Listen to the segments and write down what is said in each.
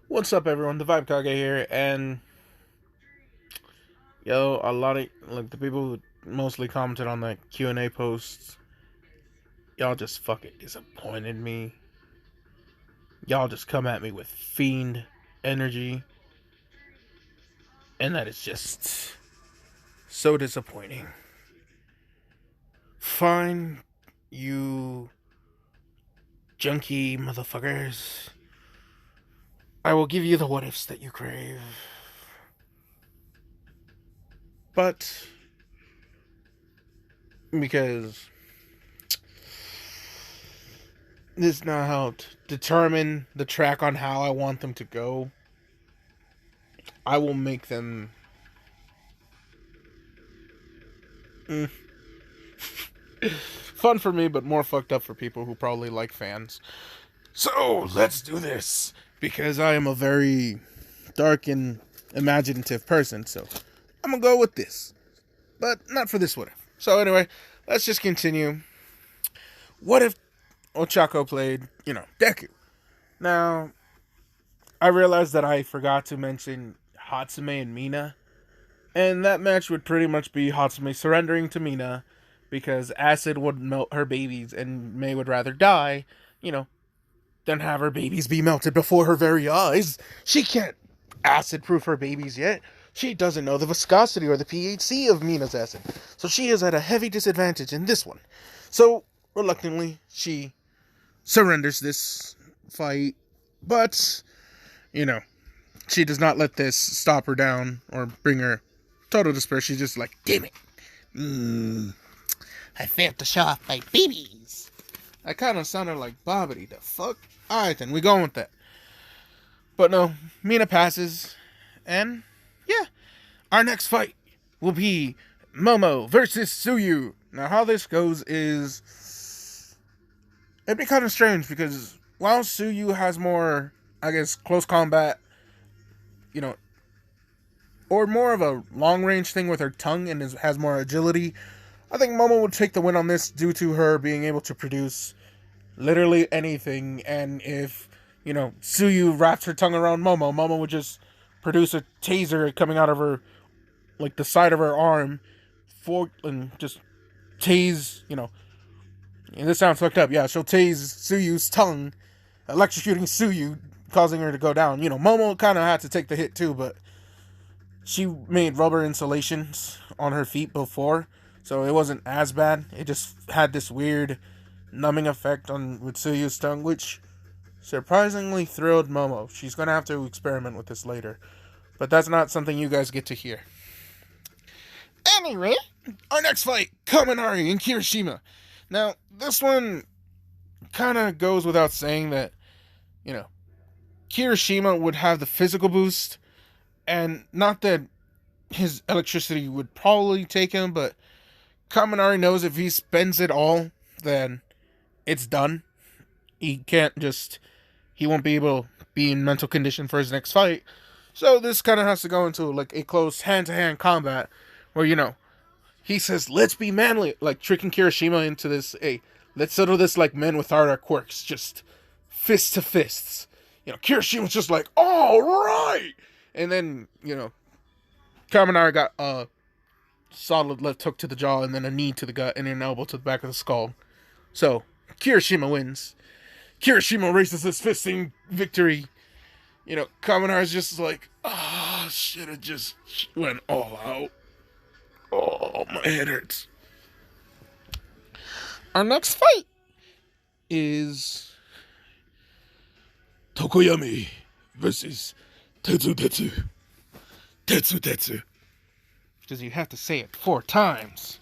What's up, everyone? The Vibe Kage here, and a lot of the people who mostly commented on the Q&A posts, y'all just fucking disappointed me. Y'all just come at me with fiend energy, and that is just so disappointing. Fine, you junky motherfuckers. I will give you the what ifs that you crave. But because this is not how to determine the track on how I want them to go, I will make them fun for me, but more fucked up for people who probably like fans. So let's do this, because I am a very dark and imaginative person. So I'm gonna go with this, but not for this what if. So anyway, let's just continue. What if Ochako played, Deku? Now, I realized that I forgot to mention Hatsume and Mina, and that match would pretty much be Hatsume surrendering to Mina because acid would melt her babies and May would rather die, than have her babies be melted before her very eyes. She can't acid proof her babies yet. She doesn't know the viscosity or the pH of Mina's acid, so she is at a heavy disadvantage in this one. So, reluctantly, she surrenders this fight, but, she does not let this stop her down or bring her total despair. She's just like, damn it. I failed to show off my babies. I kind of sounded like Bobbity. The fuck? Alright then, we going with that. But no, Mina passes. And, yeah. Our next fight will be Momo versus Tsuyu. Now, how this goes is... it'd be kind of strange because while Tsuyu has more, I guess, close combat, or more of a long-range thing with her tongue and has more agility, I think Momo would take the win on this due to her being able to produce literally anything. And if, Tsuyu wraps her tongue around Momo would just produce a taser coming out of her, like the side of her arm, and just tase, and this sounds fucked up. Yeah, she'll tase Tsuyu's tongue, electrocuting Tsuyu, causing her to go down. Momo kind of had to take the hit too, but she made rubber insulations on her feet before, so it wasn't as bad. It just had this weird numbing effect on with Tsuyu's tongue, which surprisingly thrilled Momo. She's gonna have to experiment with this later, but that's not something you guys get to hear. Anyway, our next fight, Kaminari and Kirishima. Now, this one kind of goes without saying that, Kirishima would have the physical boost, and not that his electricity would probably take him, but Kaminari knows if he spends it all, then it's done. He won't be able to be in mental condition for his next fight. So this kind of has to go into like a close hand-to-hand combat where, he says, let's be manly, like tricking Kirishima into this, hey, let's settle this like men without our quirks, just fist to fists. Kirishima's just like, all right! And then, Kaminari got a solid left hook to the jaw, and then a knee to the gut, and an elbow to the back of the skull. So, Kirishima wins. Kirishima races his fisting victory. Kaminari's just like, should have just went all out. Oh, my head hurts. Our next fight is Tokoyami versus Tetsutetsu. Tetsutetsu. Because you have to say it 4 times.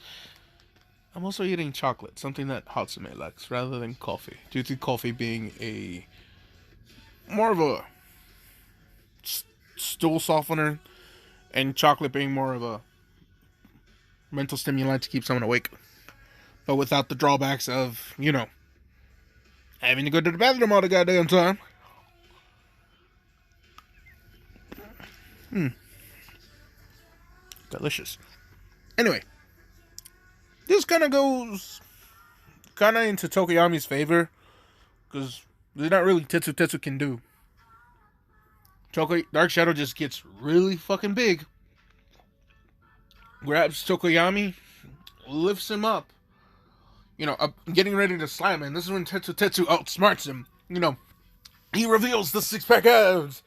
I'm also eating chocolate, something that Hatsume likes, rather than coffee. Due to coffee being more of a stool softener, and chocolate being more of a mental stimulant to keep someone awake. But without the drawbacks of, having to go to the bathroom all the goddamn time. Delicious. Anyway, this kind of goes into Tokoyami's favor, because there's not really Tetsutetsu can do. Dark Shadow just gets really fucking big, grabs Tokoyami, lifts him up, getting ready to slam him. And this is when Tetsutetsu outsmarts him. He reveals the six-pack abs,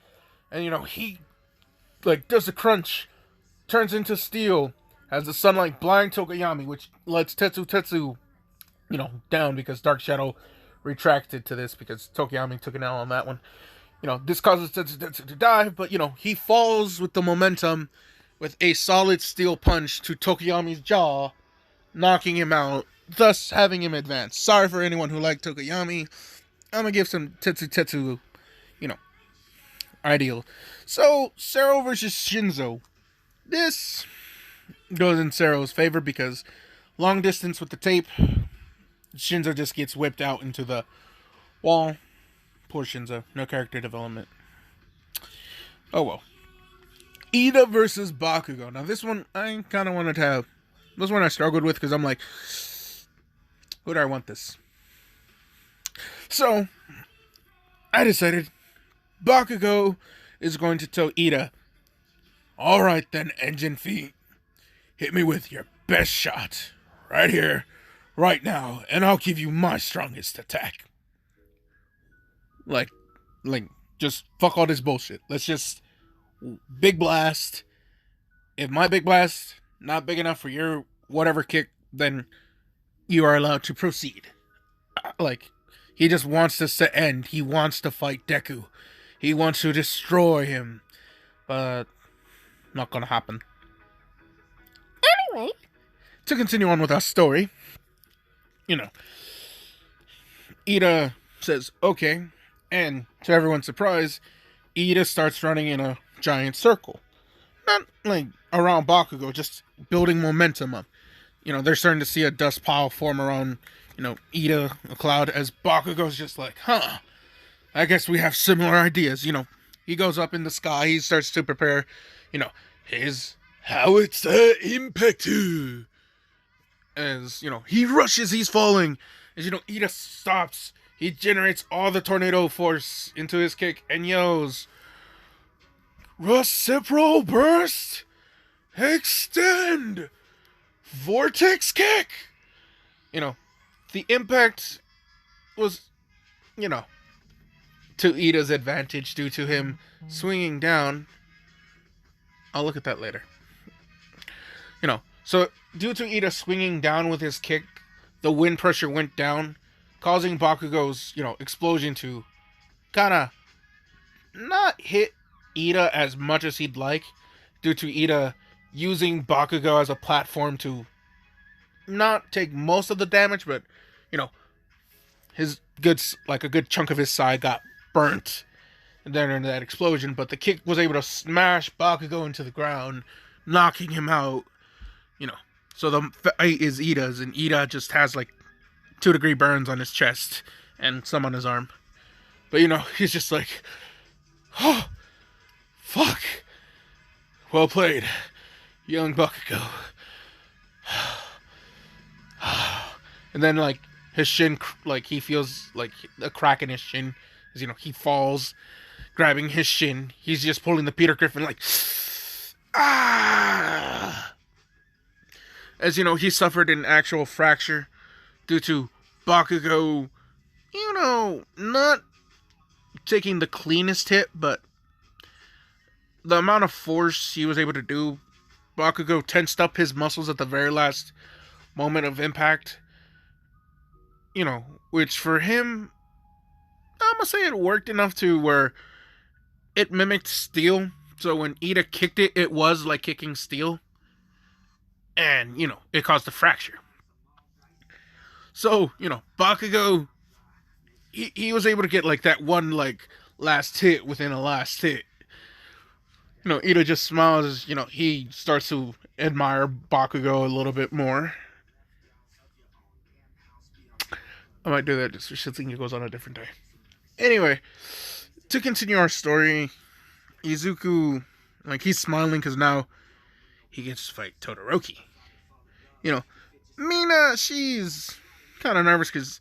and he does a crunch, turns into steel, has the sunlight blind Tokoyami, which lets Tetsutetsu, down because Dark Shadow retracted to this because Tokoyami took an L on that one. This causes Tetsutetsu to die, but he falls with the momentum with a solid steel punch to Tokoyami's jaw, knocking him out, thus having him advance. Sorry for anyone who liked Tokoyami. I'm gonna give some Tetsutetsu, ideal. So, Sero versus Shinzo. This goes in Sero's favor because long distance with the tape, Shinzo just gets whipped out into the wall. Poor Shinzo. No character development. Oh well. Iida versus Bakugo. Now this one, I kind of wanted to have. This one I struggled with because I'm like, who do I want this? So, I decided Bakugo is going to tell Iida, alright then, engine feet. Hit me with your best shot. Right here, right now, and I'll give you my strongest attack. Like, just fuck all this bullshit. Let's just big blast. If my big blast not big enough for your whatever kick, then you are allowed to proceed. He just wants this to end. He wants to fight Deku. He wants to destroy him. But not gonna happen. Anyway, to continue on with our story, Iida says, okay, and to everyone's surprise, Iida starts running in a giant circle. Not around Bakugo, just building momentum up. They're starting to see a dust pile form around, Iida, a cloud, as Bakugo's just like, I guess we have similar ideas. He goes up in the sky, he starts to prepare, his howitzer impact. As, he rushes, he's falling. As, Iida stops. He generates all the tornado force into his kick and yells, reciprocal burst, extend, vortex kick. The impact was, to Iida's advantage due to him swinging down. I'll look at that later. So due to Iida swinging down with his kick, the wind pressure went down, causing Bakugo's, explosion to kind of not hit Iida as much as he'd like, due to Iida using Bakugo as a platform to not take most of the damage, but, his a good chunk of his side got burnt there in that explosion, but the kick was able to smash Bakugo into the ground, knocking him out. So the fight is Iida's, and Iida just has 2-degree burns on his chest and some on his arm. But he's just like, oh, fuck. Well played, young Bakugo. And then his shin, he feels a crack in his shin, as he falls, grabbing his shin. He's just pulling the Peter Griffin ah. As he suffered an actual fracture due to Bakugo, not taking the cleanest hit, but the amount of force he was able to do, Bakugo tensed up his muscles at the very last moment of impact. Which for him, I'm gonna say it worked enough to where it mimicked steel. So when Iida kicked it, it was like kicking steel. And, it caused a fracture. So, Bakugo, he was able to get that one last hit within a last hit. Iida just smiles as, he starts to admire Bakugo a little bit more. I might do that just for shits and giggles on a different day. Anyway, to continue our story, Izuku, he's smiling because now he gets to fight Todoroki. Mina, she's kind of nervous because,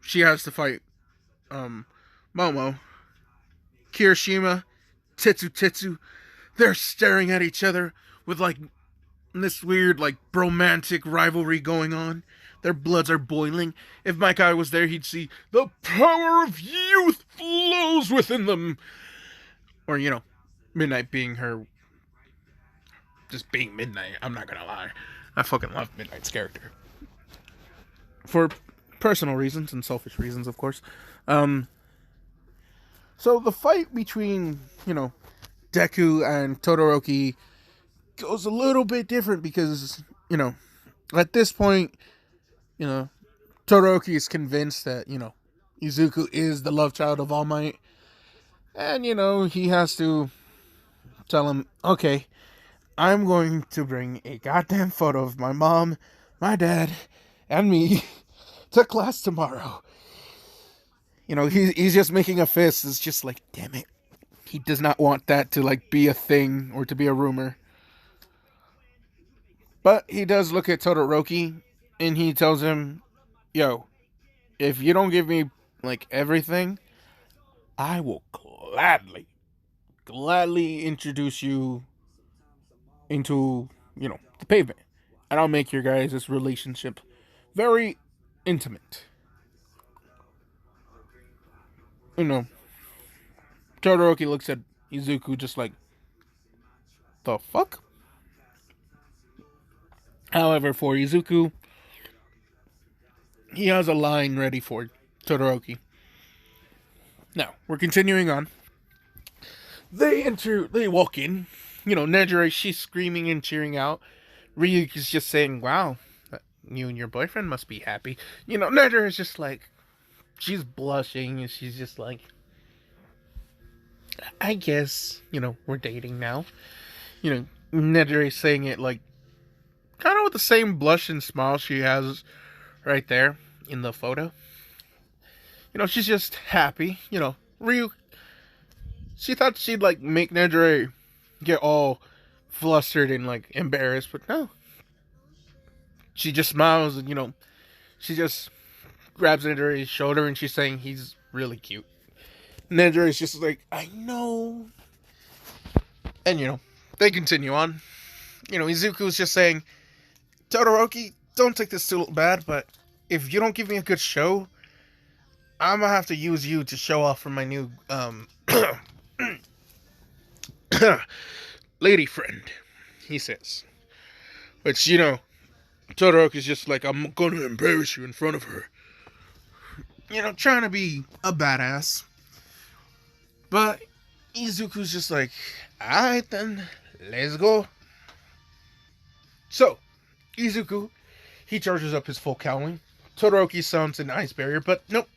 she has to fight Momo. Kirishima Tetsutetsu. They're staring at each other with like this weird like romantic rivalry going on. Their bloods are boiling. If my guy was there, he'd see the power of youth flows within them. Or, Midnight being her, just being Midnight. I'm not gonna lie. I fucking love Midnight's character. For personal reasons and selfish reasons, of course. So the fight between, Deku and Todoroki goes a little bit different because, at this point, Todoroki is convinced that, Izuku is the love child of All Might. And, he has to tell him, okay, I'm going to bring a goddamn photo of my mom, my dad, and me to class tomorrow. He's just making a fist. It's just like, damn it. He does not want that to, be a thing or to be a rumor. But he does look at Todoroki, and he tells him, yo, if you don't give me, everything, I will gladly introduce you into, the pavement. And I'll make your guys' relationship very intimate. Todoroki looks at Izuku just like, the fuck? However, for Izuku, he has a line ready for Todoroki. Now, we're continuing on. They walk in. Nejire, she's screaming and cheering out. Ryuki's just saying, wow, you and your boyfriend must be happy. Nejire is just like, she's blushing and she's just like, I guess, we're dating now. Nejire saying it kind of with the same blush and smile she has right there in the photo. She's just happy. Ryu, she thought she'd make Nejire get all flustered and embarrassed, but no. She just smiles and she just grabs Nejire's shoulder and she's saying he's really cute. Nejire's just like, I know. And they continue on. Izuku's just saying, Todoroki, don't take this too bad, but if you don't give me a good show, I'm gonna have to use you to show off for my new lady friend, he says. Which, Todoroki's just like, I'm gonna embarrass you in front of her. Trying to be a badass. But Izuku's just like, alright then, let's go. So, Izuku, he charges up his full cowling. Todoroki sounds an ice barrier, but nope.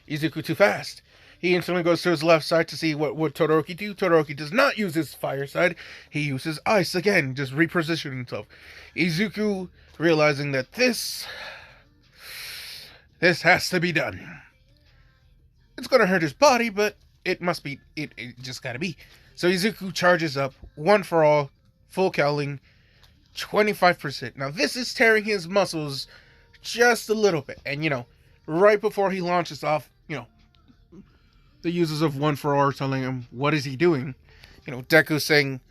Izuku too fast. He instantly goes to his left side to see what would Todoroki do. Todoroki does not use his fire side. He uses ice again, just repositioning himself. Izuku, realizing that this has to be done. It's gonna hurt his body, but it just gotta be. So Izuku charges up, one for all, full cowling, 25%. Now this is tearing his muscles just a little bit. And right before he launches off, the users of One for All are telling him, what is he doing? Deku saying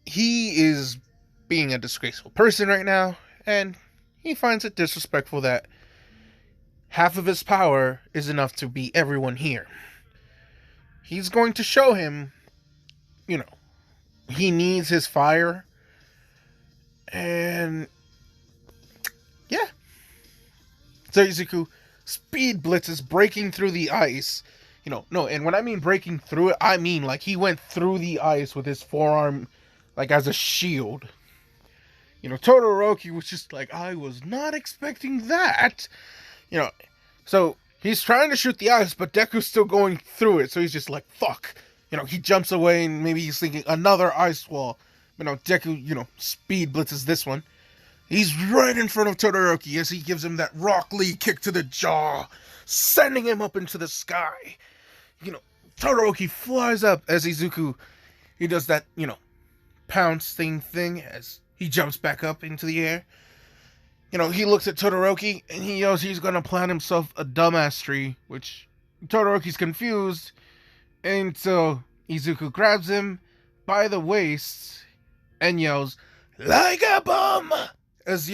he is being a disgraceful person right now, and he finds it disrespectful that half of his power is enough to beat everyone here. He's going to show him, he needs his fire, and yeah. So Izuku speed blitzes, breaking through the ice. No, and when I mean breaking through it, I mean he went through the ice with his forearm as a shield. Todoroki was just like, I was not expecting that. So he's trying to shoot the ice, but Deku's still going through it, so he's just like, fuck. He jumps away and maybe he's thinking another ice wall. But no, Deku, speed blitzes this one. He's right in front of Todoroki as he gives him that Rock Lee kick to the jaw, sending him up into the sky. Todoroki flies up as Izuku, he does that, pounce thing as he jumps back up into the air. He looks at Todoroki and he knows he's gonna plant himself a dumbass tree, which Todoroki's confused. And so Izuku grabs him by the waist and yells, "Like a bomb!" As,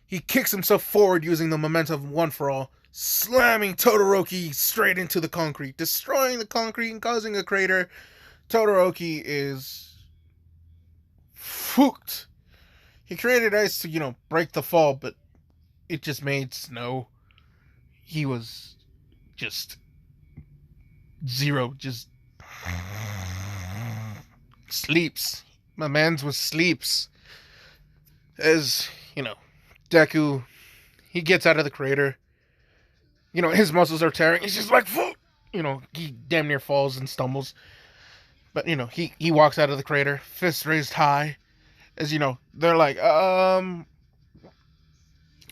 he kicks himself forward using the momentum of One For All, slamming Todoroki straight into the concrete, destroying the concrete and causing a crater. Todoroki is fucked. He created ice to, break the fall, but it just made snow. He was just zero, just sleeps. My man's was sleeps. As, Deku, he gets out of the crater. His muscles are tearing. He's just like, he damn near falls and stumbles. But, he walks out of the crater, fists raised high. As, they're like, Izuku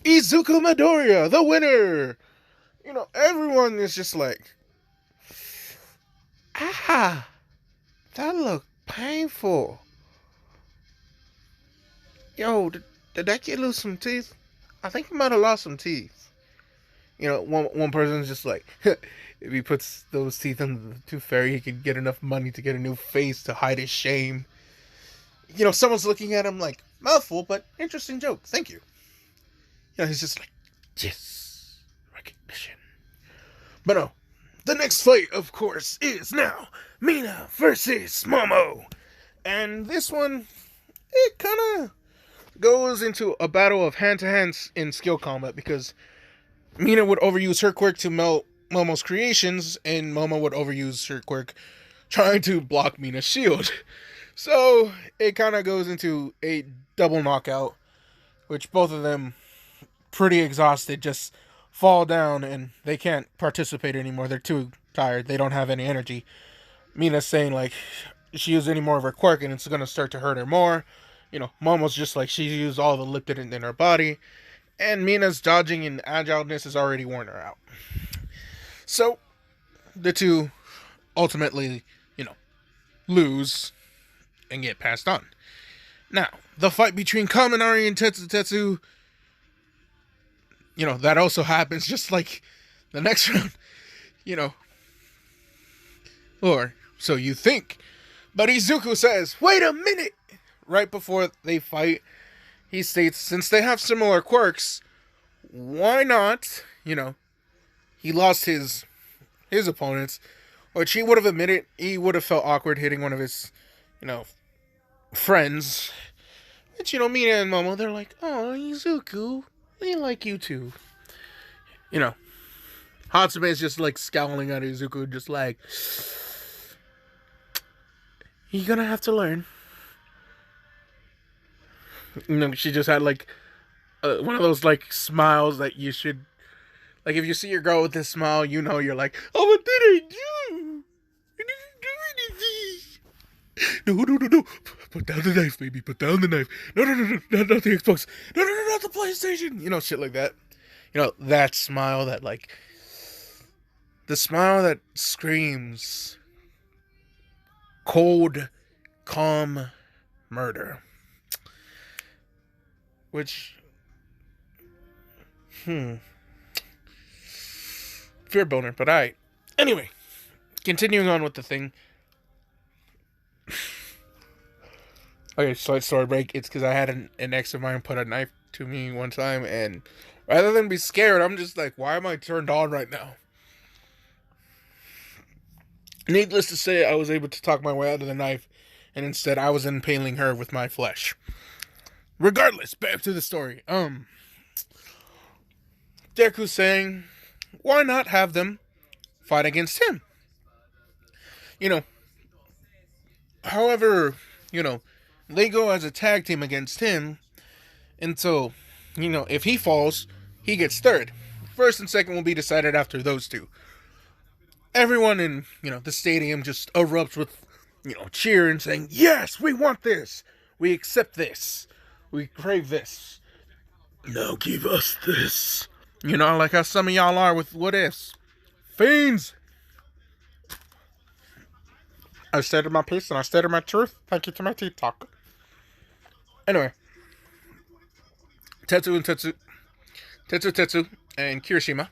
Midoriya, the winner! Everyone is just like, that looked painful. Yo, did that kid lose some teeth? I think he might have lost some teeth. One person's just like, if he puts those teeth in the tooth fairy, he could get enough money to get a new face to hide his shame. Someone's looking at him like, mouthful, but interesting joke. Thank you. He's just like, yes, recognition. But no, the next fight, of course, is now Mina versus Momo. And this one, it kind of goes into a battle of hand-to-hands in skill combat, because Mina would overuse her quirk to melt Momo's creations, and Momo would overuse her quirk trying to block Mina's shield. So it kind of goes into a double knockout, which both of them, pretty exhausted, just fall down and they can't participate anymore. They're too tired. They don't have any energy. Mina's saying, like, she used any more of her quirk and it's going to start to hurt her more. Momo's just like, she used all the lipid in her body. And Mina's dodging and agileness has already worn her out. So, the two ultimately, lose and get passed on. Now, the fight between Kaminari and Tetsutetsu, that also happens just like the next round, Or, so you think. But Izuku says, wait a minute! Right before they fight, he states, since they have similar quirks, why not, he lost his opponents, which he would have admitted he would have felt awkward hitting one of his, friends. Which, Mina and Momo, they're like, oh, Izuku, we like you too. Hatsume is just like scowling at Izuku, just like, you're gonna have to learn. She just had like one of those like smiles that you should, like, if you see your girl with this smile, you're like, oh, what did I do? I didn't do anything. No. Put down the knife, baby. Put down the knife. No. Not the Xbox. No, not the PlayStation. Shit like that. That smile that, like, the smile that screams cold, calm murder. Which, fear boner, but alright. Anyway, continuing on with the thing. Okay, slight story break. It's because I had an ex of mine put a knife to me one time, and rather than be scared, I'm just like, why am I turned on right now? Needless to say, I was able to talk my way out of the knife, and instead I was impaling her with my flesh. Regardless, back to the story. Deku's saying, why not have them fight against him? However, they go as a tag team against him, and so, if he falls, he gets third. First and second will be decided after those two. Everyone in, the stadium just erupts with, cheering, saying, yes, we want this. We accept this. We crave this. Now give us this. Like how some of y'all are with what ifs. Fiends! I stated my piece and I stated my truth. Thank you to my TikTok. Anyway. Tetsutetsu and Kirishima,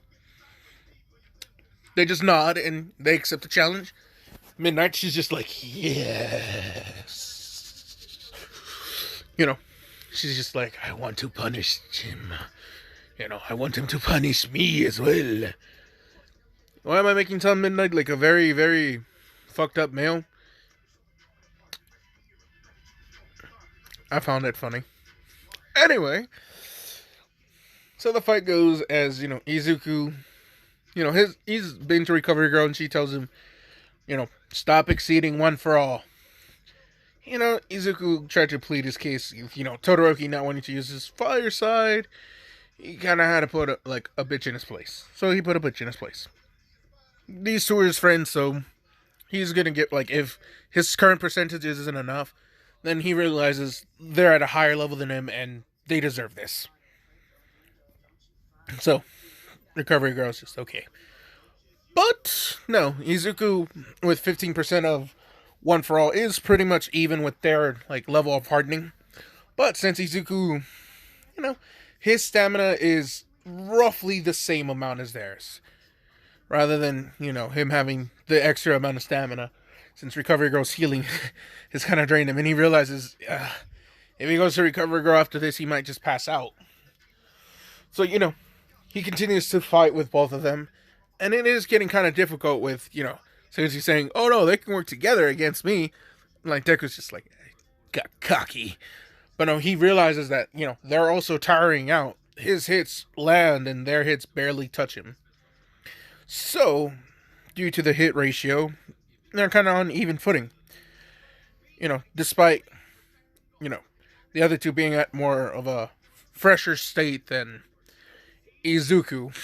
they just nod and they accept the challenge. Midnight, she's just like, yes. You know, she's just like, I want to punish him. You know, I want him to punish me as well. Why am I making Tom Midnight like a very, very fucked up male? I found it funny. Anyway, so the fight goes as, Izuku, he's been to Recovery Girl and she tells him, stop exceeding one for all. Izuku tried to plead his case, Todoroki not wanting to use his fire side. He kind of had to put a bitch in his place. So he put a bitch in his place. These two are his friends, so he's gonna get, if his current percentage isn't enough, then he realizes they're at a higher level than him and they deserve this. So, Recovery Girl's just okay. But, no, Izuku, with 15% of One for All, is pretty much even with their, level of hardening. But since Izuku, his stamina is roughly the same amount as theirs. Rather than, him having the extra amount of stamina. Since Recovery Girl's healing has kind of drained him. And he realizes, if he goes to Recovery Girl after this, he might just pass out. So, he continues to fight with both of them. And it is getting kind of difficult with, since he's saying, oh no, they can work together against me. Deku's just got cocky. But no, he realizes that, they're also tiring out. His hits land and their hits barely touch him. So, due to the hit ratio, they're kind of on even footing. Despite, the other two being at more of a fresher state than Izuku.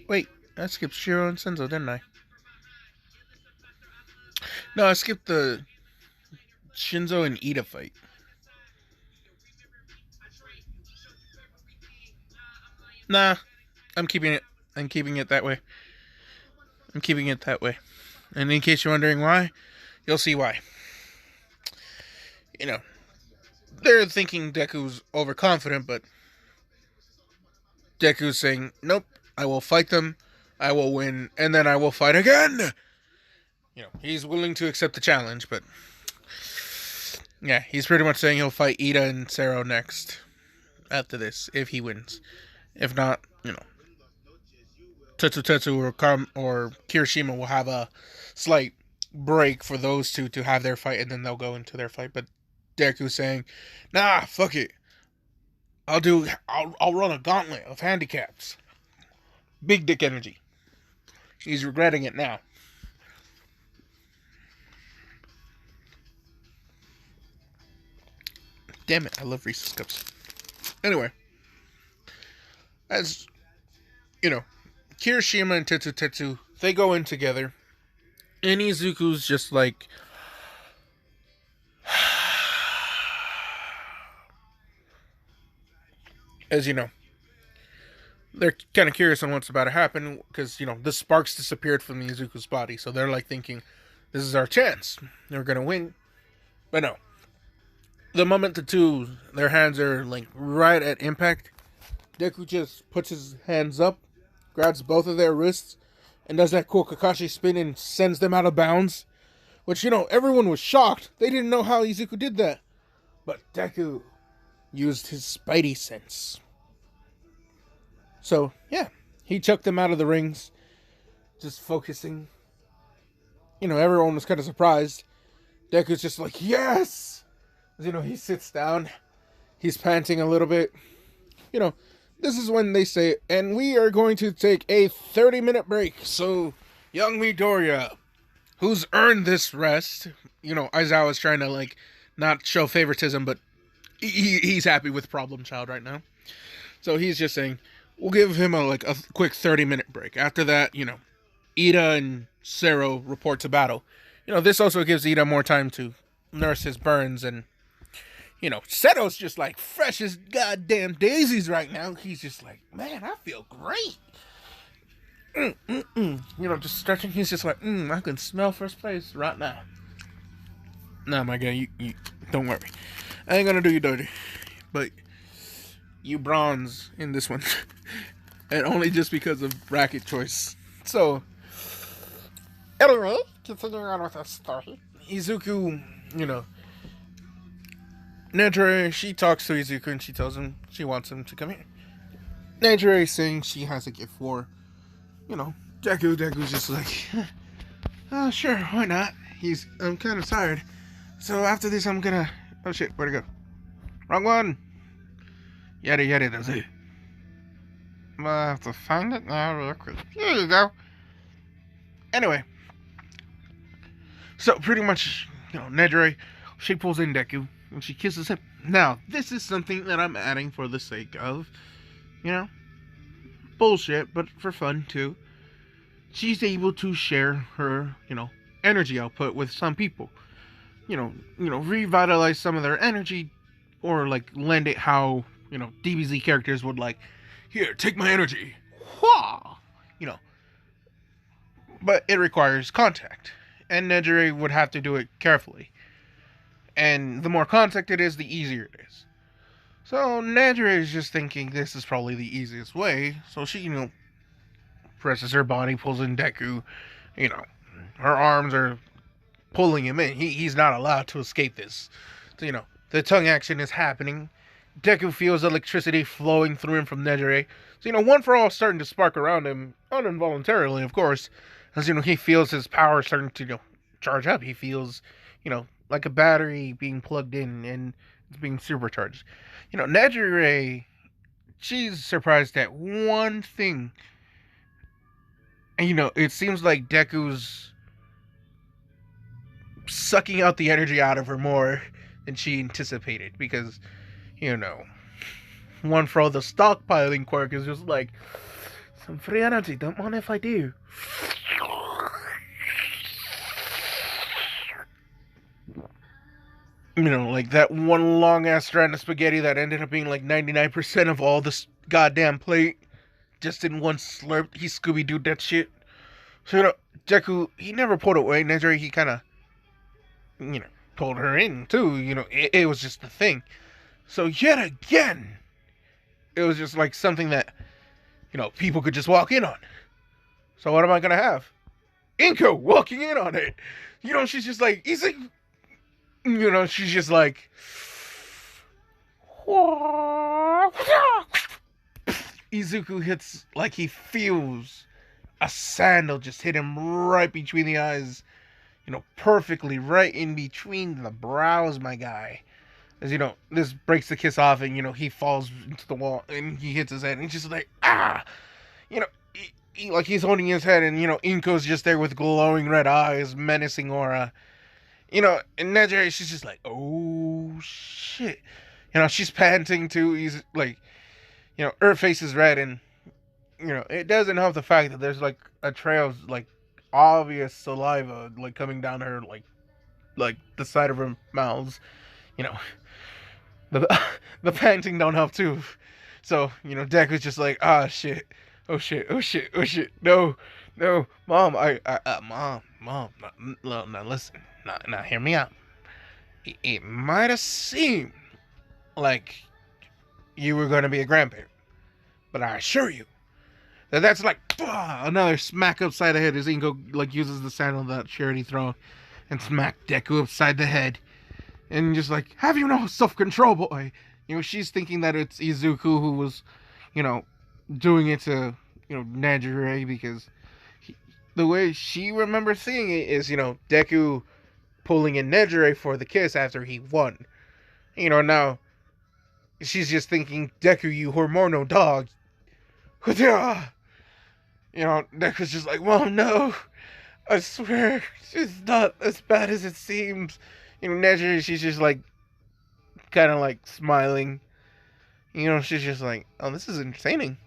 Wait, I skipped Shiro and Shinzo, didn't I? No, I skipped the Shinzo and Iida fight. Nah, I'm keeping it that way. I'm keeping it that way. And in case you're wondering why, you'll see why. They're thinking Deku's overconfident, but Deku's saying, nope, I will fight them, I will win, and then I will fight again! He's willing to accept the challenge, but yeah, he's pretty much saying he'll fight Iida and Sero next after this, if he wins. If not, Tetsutetsu or Kirishima will have a slight break for those two to have their fight, and then they'll go into their fight. But Deku's saying, nah, fuck it. I'll run a gauntlet of handicaps. Big dick energy. He's regretting it now. Damn it, I love Reese's Cups. Anyway, as Kirishima and Tetsutetsu, they go in together, and Izuku's just as they're kind of curious on what's about to happen, because, the sparks disappeared from Izuku's body, so they're thinking, this is our chance, they're gonna win, but no. The moment their hands are right at impact, Deku just puts his hands up, grabs both of their wrists, and does that cool Kakashi spin and sends them out of bounds. Which, everyone was shocked. They didn't know how Izuku did that. But Deku used his spidey sense. So, yeah, he chucked them out of the rings, just focusing. Everyone was kind of surprised. Deku's just yes! He sits down. He's panting a little bit. This is when they say, and we are going to take a 30-minute break. So, young Midoriya, who's earned this rest, Aizawa's trying to, not show favoritism, but he's happy with Problem Child right now. So he's just saying, we'll give him a quick 30-minute break. After that, Iida and Sero report to battle. This also gives Iida more time to nurse his burns, and Sero's just fresh as goddamn daisies right now. He's just man, I feel great. Just stretching. He's just I can smell first place right now. Nah, my guy, you don't worry. I ain't gonna do you dirty. But you bronze in this one. And only just because of bracket choice. So, anyway, continuing on with our story. Izuku, Nejire, she talks to Izuku and she tells him she wants him to come here. Nejire is saying she has a gift for, Deku. Deku's just like, oh, sure, why not? I'm kind of tired. So after this, I'm gonna, oh shit, where'd it go? Wrong one! Yada, that's it. I have to find it now real quick. Here you go. Anyway. So pretty much, Nejire, she pulls in Deku and she kisses him. Now, this is something that I'm adding for the sake of, bullshit, but for fun too. She's able to share her, energy output with some people. Revitalize some of their energy or like lend it how, DBZ characters would like, here, take my energy. Wah! But it requires contact. And Nejire would have to do it carefully. And the more contact it is, the easier it is. So Nejire is just thinking this is probably the easiest way. So she, presses her body, pulls in Deku. Her arms are pulling him in. He's not allowed to escape this. So, the tongue action is happening. Deku feels electricity flowing through him from Nejire. So, One for All is starting to spark around him, uninvoluntarily, of course. As, he feels his power starting to, charge up. He feels, like a battery being plugged in and it's being supercharged. Nejire, she's surprised at one thing. And, it seems like Deku's sucking out the energy out of her more than she anticipated. Because, One for All, the stockpiling quirk is just like, some free energy, don't mind if I do. Like that one long ass strand of spaghetti that ended up being like 99% of all this goddamn plate. Just in one slurp, he Scooby-Dooed that shit. So, Deku, he never pulled away. Nejire, he kind of, pulled her in, too. It was just the thing. So, yet again, it was just like something that, people could just walk in on. So, what am I going to have? Inko walking in on it. She's just like, she's just like, Izuku hits, like he feels a sandal just hit him right between the eyes. Perfectly right in between the brows, my guy. As, this breaks the kiss off and, he falls into the wall and he hits his head and he's just like, ah! Like he's holding his head and, Inko's just there with glowing red eyes, menacing aura. And Nejire, she's just like, oh, shit. She's panting too. He's like, her face is red and, it doesn't help the fact that there's like a trail of like obvious saliva like coming down her like the side of her mouth. The panting don't help too. So, Deku's just like, ah, shit. Oh shit, no, mom, mom, now listen, now hear me out. It might have seemed like you were going to be a grandparent, but I assure you that that's like another smack upside the head as Inko like uses the sandal that she already thrown and smack Deku upside the head, and just like, have you no self-control, boy? She's thinking that it's Izuku who was, doing it to, Nejire, because the way she remembers seeing it is, Deku pulling in Nejire for the kiss after he won. Now, she's just thinking, Deku, you hormonal dog. Deku's just like, Mom, no. I swear, she's not as bad as it seems. Nejire, she's just like, kind of like smiling. She's just like, oh, this is entertaining.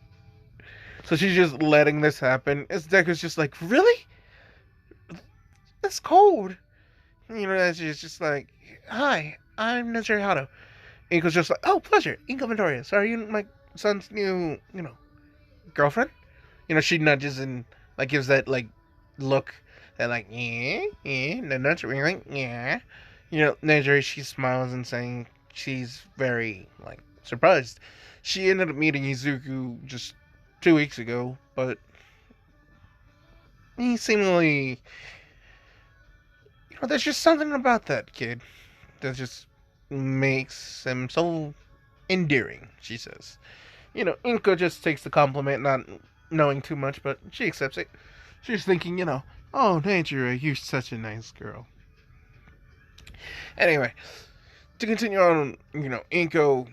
So she's just letting this happen. As Deku's just like, really? That's cold. She's just like, hi, I'm Nejire Hato. Inko's just like, oh, pleasure. Inko Midoriya. So are you my son's new, girlfriend? She nudges and like gives that like look that like, yeah, no, not really, yeah. Nejire, she smiles and saying she's very like surprised. She ended up meeting Izuku just 2 weeks ago, but he seemingly, there's just something about that kid that just makes him so endearing, she says. Inko just takes the compliment, not knowing too much, but she accepts it. She's thinking, oh, Nature, you're such a nice girl. Anyway, to continue on, Inko,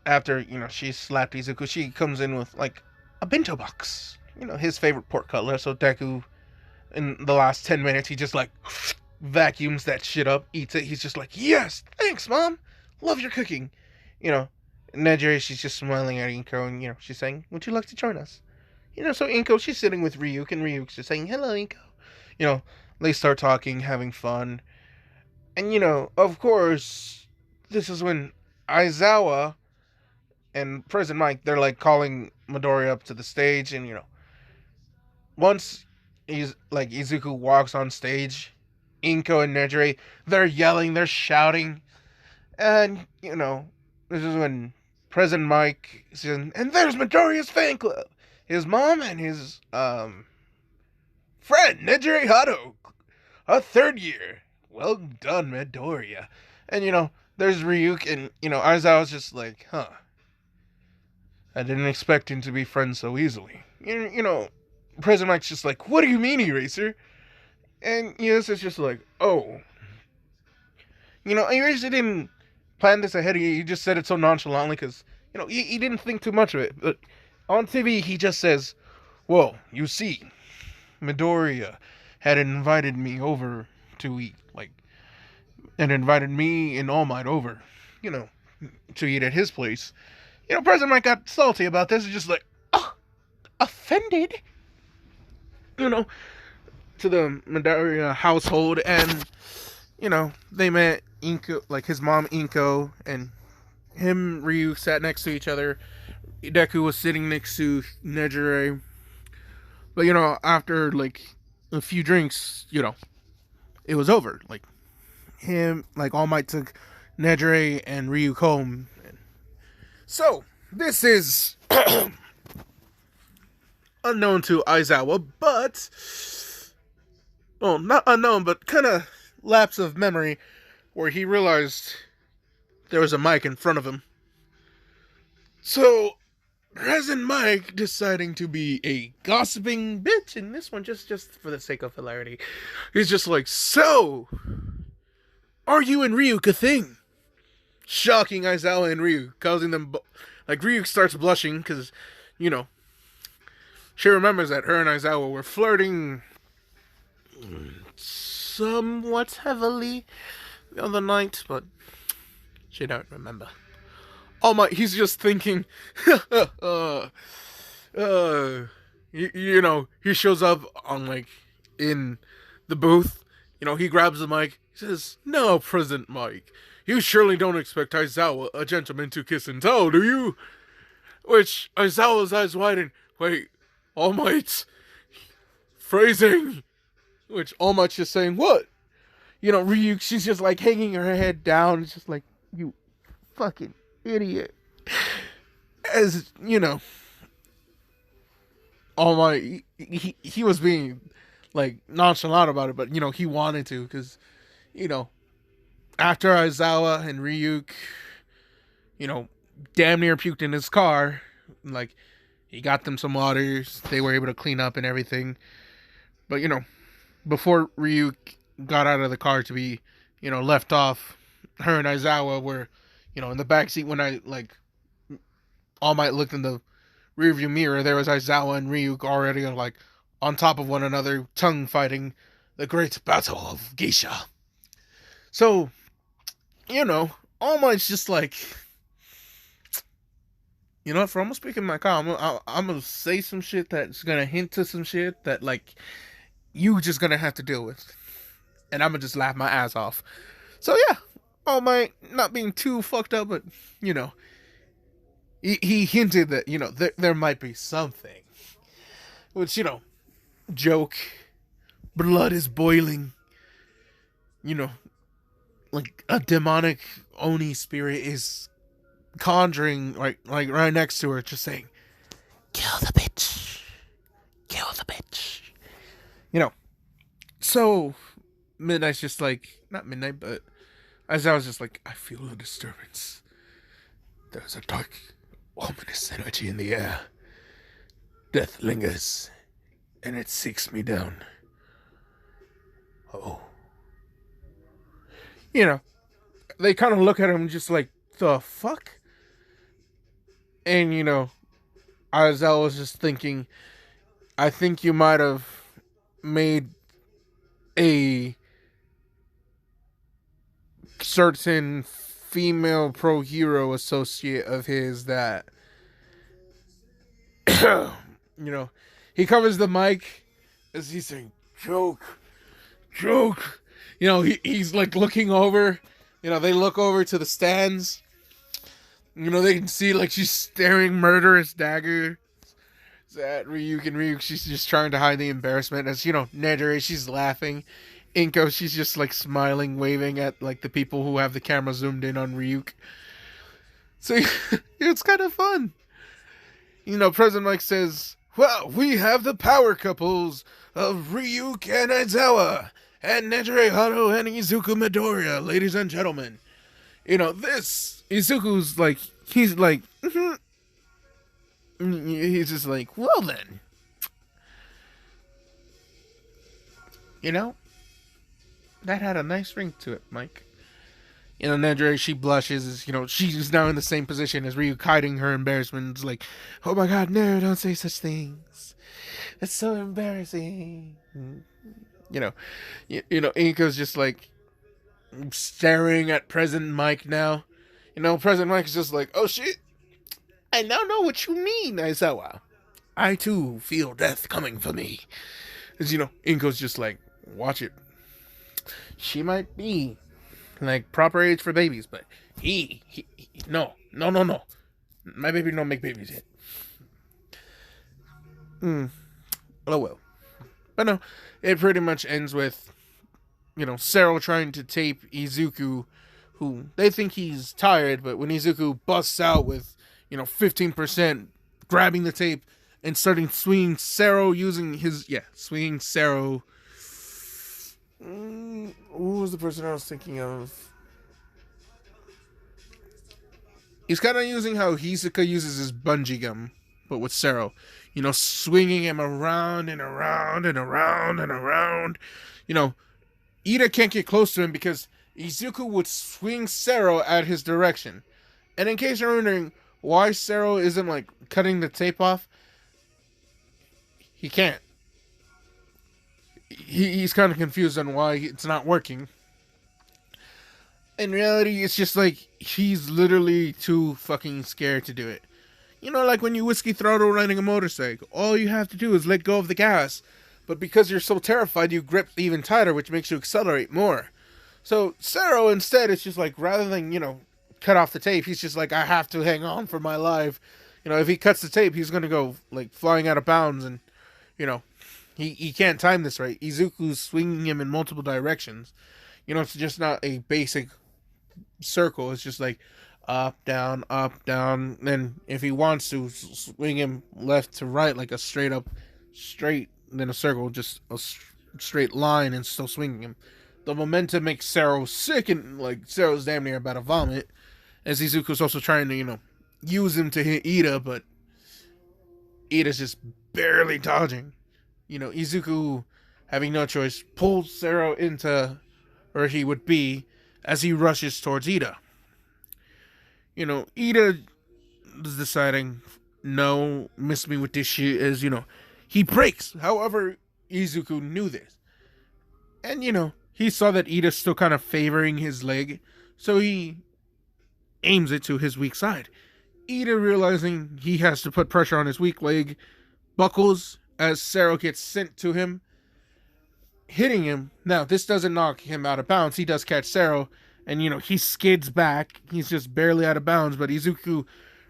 after, she slapped Izuku, she comes in with, like, a bento box. His favorite pork cutlet, so Deku, in the last 10 minutes, he just, like, vacuums that shit up, eats it. He's just like, yes, thanks, Mom. Love your cooking. Nejire, she's just smiling at Inko, and, she's saying, would you like to join us? So Inko, she's sitting with Ryuk, and Ryuk's just saying, hello, Inko. They start talking, having fun. And, of course, this is when Aizawa and President Mike, they're, like, calling Midori up to the stage, and, once Izuku walks on stage, Inko and Nejire, they're yelling, they're shouting, and, this is when President Mike says, and there's Midoriya's fan club, his mom and his, friend, Nejire Hato, a third year. Well done, Midoriya. And, there's Ryuk, and, Aizawa's just like, huh. I didn't expect him to be friends so easily. President Mike's just like, what do you mean, Eraser? And, it's just like, oh. Eraser didn't plan this ahead of you. He just said it so nonchalantly because, he didn't think too much of it. But on TV, he just says, well, you see, Midoriya had invited me over to eat, and invited me and All Might over, to eat at his place. President Mike got salty about this. He's just like, oh, offended? To the Midoriya household, and, they met Inko, like his mom Inko, and him, Ryu, sat next to each other. Deku was sitting next to Nejire. But, after, a few drinks, it was over. All Might took Nejire and Ryu home. So, this is unknown to Aizawa, but, well, not unknown, but kind of lapse of memory, where he realized there was a mic in front of him. So, President Mike deciding to be a gossiping bitch in this one, just for the sake of hilarity. He's just like, so, are you and Ryuk a thing? Shocking Aizawa and Ryuk, causing them, Ryuk starts blushing, because, she remembers that her and Aizawa were flirting somewhat heavily the other night, but she don't remember. Oh my, he's just thinking, he shows up on, in the booth, he grabs the mic, he says, no, President Mike, you surely don't expect Aizawa, a gentleman, to kiss and tell, do you? Which, Aizawa's eyes widen, wait, All Might's phrasing, which All Might's just saying, what? Ryuk, she's just, hanging her head down, it's just like, you fucking idiot. As, All Might, he was being, nonchalant about it, but, he wanted to, because, after Aizawa and Ryuk, damn near puked in his car, he got them some waters, they were able to clean up and everything, but, before Ryuk got out of the car to be, left off, her and Aizawa were, in the backseat when All Might looked in the rearview mirror, there was Aizawa and Ryuk already, on top of one another, tongue fighting the great battle of Geisha. So, All Might's just what, for almost speaking my car, I'm gonna say some shit that's gonna hint to some shit that, you just gonna have to deal with. And I'm gonna just laugh my ass off. So, yeah, All Might not being too fucked up, but, he hinted that, there might be something. Which, joke, blood is boiling, a demonic Oni spirit is conjuring, right next to her, just saying, kill the bitch. bitch. You know, so Midnight's just like, not Midnight, but as I was just like, I feel a disturbance. There's a dark, ominous energy in the air. Death lingers, and it seeks me down. Oh. You know, they kind of look at him just like, the fuck? And, you know, as I was just thinking, I think you might have made a certain female pro hero associate of his that, you know, he covers the mic as he's saying, joke. You know, he's like looking over, you know, they look over to the stands. You know, they can see like she's staring murderous daggers at Ryuk, and Ryuk, she's just trying to hide the embarrassment. As, you know, Nedere, she's laughing. Inko, she's just like smiling, waving at like the people who have the camera zoomed in on Ryuk. So it's kind of fun. You know, President Mike says, well, we have the power couples of Ryuk and Aizawa, and Nedere Hado and Izuku Midoriya, ladies and gentlemen. You know, this, Izuku's like, he's like, he's just like, well then. You know, that had a nice ring to it, Mike. You know, Nedre, she blushes, as, you know, she's now in the same position as Ryuk, hiding her embarrassment. It's like, oh my god, no, don't say such things. That's so embarrassing. You know, Inko's just like, staring at President Mike now. You know, President Mike is just like, oh shit, I now know what you mean, Aizawa. I too feel death coming for me. As, you know, Inko's just like, watch it. She might be like proper age for babies, but he no. My baby don't make babies yet. Oh well. But no, it pretty much ends with, you know, Sero trying to tape Izuku, who they think he's tired, but when Izuku busts out with, you know, 15%, grabbing the tape and starting swinging Sero using his, swinging Sero. Who was the person I was thinking of? He's kind of using how Hisoka uses his bungee gum, but with Sero. You know, swinging him around and around and around and around. You know, Iida can't get close to him because Izuku would swing Sero at his direction. And in case you're wondering why Sero isn't, like, cutting the tape off, he can't. He's kind of confused on why it's not working. In reality, it's just like, he's literally too fucking scared to do it. You know, like when you whiskey throttle riding a motorcycle, all you have to do is let go of the gas. But because you're so terrified, you grip even tighter, which makes you accelerate more. So, Sero, instead, it's just like, rather than, you know, cut off the tape, he's just like, I have to hang on for my life. You know, if he cuts the tape, he's going to go, like, flying out of bounds, and, you know, he can't time this right. Izuku's swinging him in multiple directions. You know, it's just not a basic circle. It's just like, up, down, then if he wants to, swing him left to right, like a straight, then a circle, just a straight line, and still swinging him. The momentum makes Sero sick, and, like, Sero's damn near about to vomit, as Izuku's also trying to, you know, use him to hit Iida, but Iida's just barely dodging. You know, Izuku, having no choice, pulls Sero into where he would be as he rushes towards Iida. You know, Iida is deciding, no, miss me with this shit, as, you know, he breaks. However, Izuku knew this. And, you know, he saw that Iida's still kind of favoring his leg, so he aims it to his weak side. Iida, realizing he has to put pressure on his weak leg, buckles as Sero gets sent to him, hitting him. Now, this doesn't knock him out of bounds. He does catch Sero, and, you know, he skids back. He's just barely out of bounds, but Izuku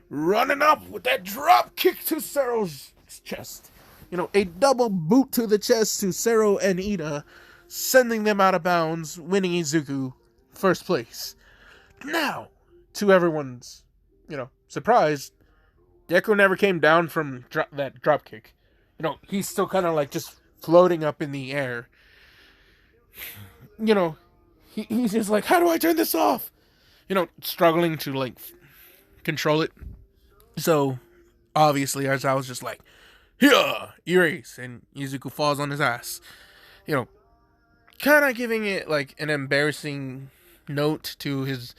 running up with that drop kick to Sero's chest. You know, a double boot to the chest to Sero and Iida, sending them out of bounds, winning Izuku first place. Now, to everyone's, you know, surprise, Deku never came down from that drop kick. he's still kind of like just floating up in the air. He's just like, how do I turn this off? Struggling to like control it. So obviously, as I was just like, yeah, erase, and Izuku falls on his ass. Kind of giving it like an embarrassing note to his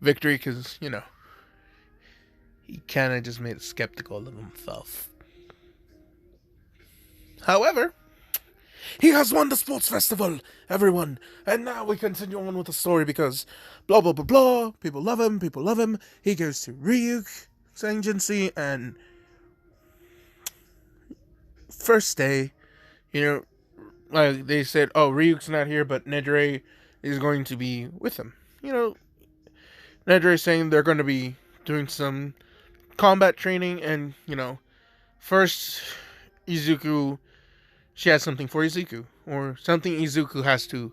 victory because he kind of just made it skeptical of himself. However, he has won the sports festival, everyone, and now we continue on with the story because blah blah blah blah. People love him. He goes to Ryuk's agency, and first day, like they said, oh, Ryuk's not here, but Nedre is going to be with him. Nedre saying they're going to be doing some combat training, and first Izuku, she has something for Izuku, or something Izuku has to,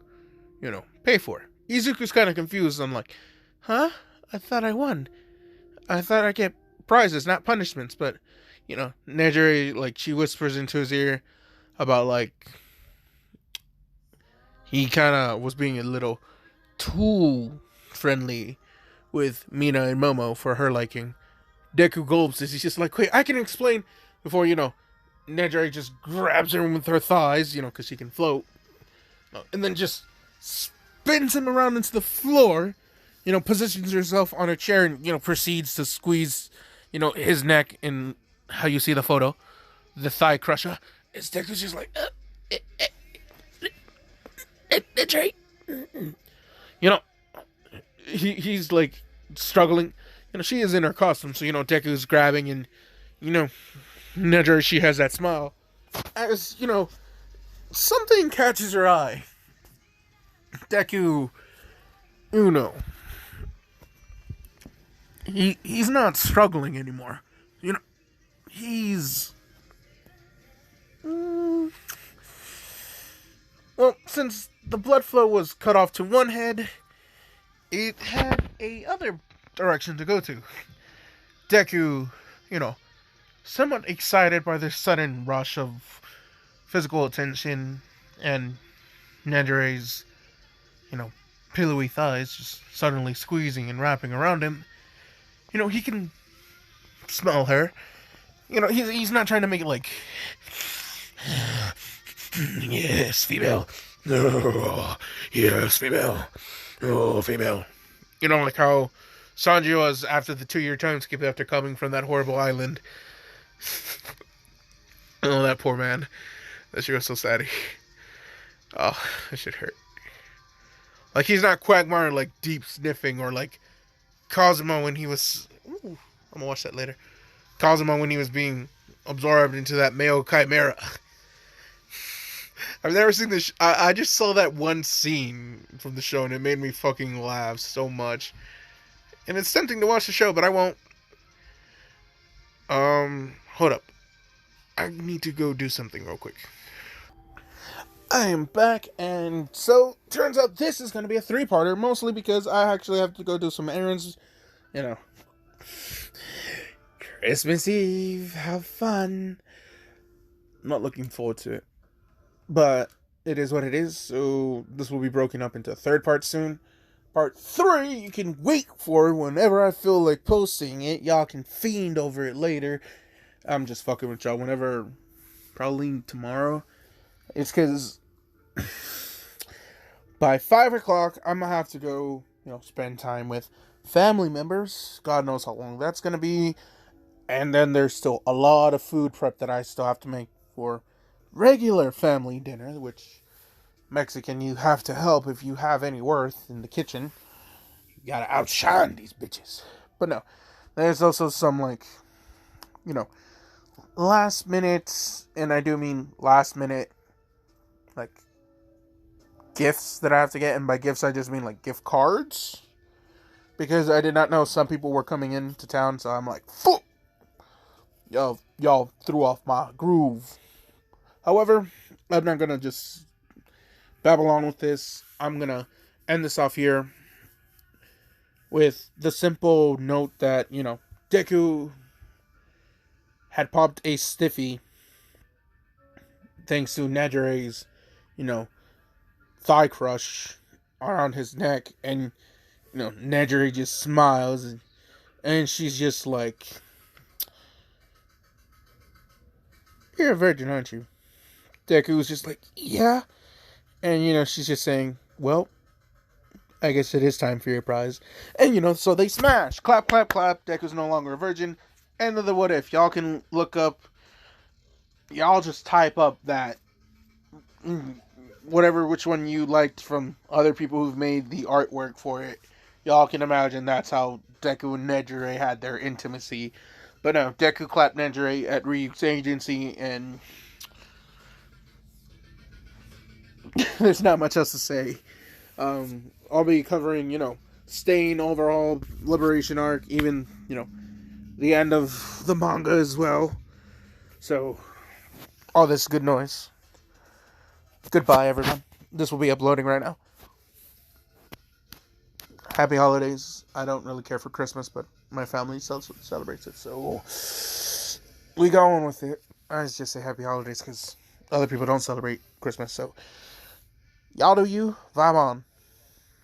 pay for. Izuku's kind of confused. I'm like, huh? I thought I won. I thought I get prizes, not punishments. But, Nedre, like, she whispers into his ear about, like, he kind of was being a little too friendly with Mina and Momo for her liking. Deku gulps as he's just like, wait, I can explain, before, Nedre just grabs her with her thighs, because she can float, and then just spins him around into the floor, positions herself on a chair and, proceeds to squeeze, his neck in how you see the photo, the thigh crusher. It's Deku's just like, Nedre. He's like struggling. She is in her costume, so, Deku's grabbing, and, Nedre, she has that smile. As, something catches her eye. Deku, he's not struggling anymore. He's... Well, since the blood flow was cut off to one head, it had a other direction to go to. Deku, somewhat excited by this sudden rush of physical attention and Nedre's, pillowy thighs just suddenly squeezing and wrapping around him. He can smell her. He's not trying to make it like, yes, female. Oh, yes, female. Oh, female. Like how Sanji was after the 2-year time skip after coming from that horrible island. Oh, that poor man. That shit was so sad. Oh, that shit hurt. Like, he's not Quagmire, like, deep sniffing, or like Cosmo when he was... Ooh, I'm gonna watch that later. Cosmo when he was being absorbed into that male chimera. I've never seen this. I just saw that one scene from the show, and it made me fucking laugh so much. And it's tempting to watch the show, but I won't. Hold up. I need to go do something real quick. I am back, and so, turns out this is going to be a 3-parter, mostly because I actually have to go do some errands, Christmas Eve, have fun. I'm not looking forward to it, but it is what it is, so this will be broken up into a 3rd part soon. Part 3, you can wait for whenever I feel like posting it. Y'all can fiend over it later. I'm just fucking with y'all. Whenever, probably tomorrow. It's because by 5 o'clock, I'm going to have to go, spend time with family members. God knows how long that's going to be. And then there's still a lot of food prep that I still have to make for regular family dinner, which... Mexican, you have to help if you have any worth in the kitchen. You gotta outshine these bitches. But no, there's also some, like, last minute, and I do mean last minute, like, gifts that I have to get. And by gifts, I just mean, like, gift cards. Because I did not know some people were coming into town, so I'm like, fuck! Y'all threw off my groove. However, I'm not gonna just... babble on with this. I'm gonna end this off here with the simple note that, Deku had popped a stiffy thanks to Nejire's, you know, thigh crush around his neck, and Nejire just smiles, and she's just like, "You're a virgin, aren't you?" Deku was just like, "Yeah," and she's just saying, "Well, I guess it is time for your prize," and so they smash, clap, clap, clap. Deku's no longer a virgin. End of the what if. Y'all can look up. Y'all just type up that which one you liked from other people who've made the artwork for it. Y'all can imagine that's how Deku and Nejire had their intimacy. But no, Deku clapped Nejire at Ryuk's agency, and there's not much else to say. I'll be covering, Stain overall Liberation arc, even, the end of the manga as well. So, all this good noise. Goodbye, everyone. This will be uploading right now. Happy holidays. I don't really care for Christmas, but my family celebrates it, so we go on with it. I just say happy holidays because other people don't celebrate Christmas, so y'all do you, vibe on.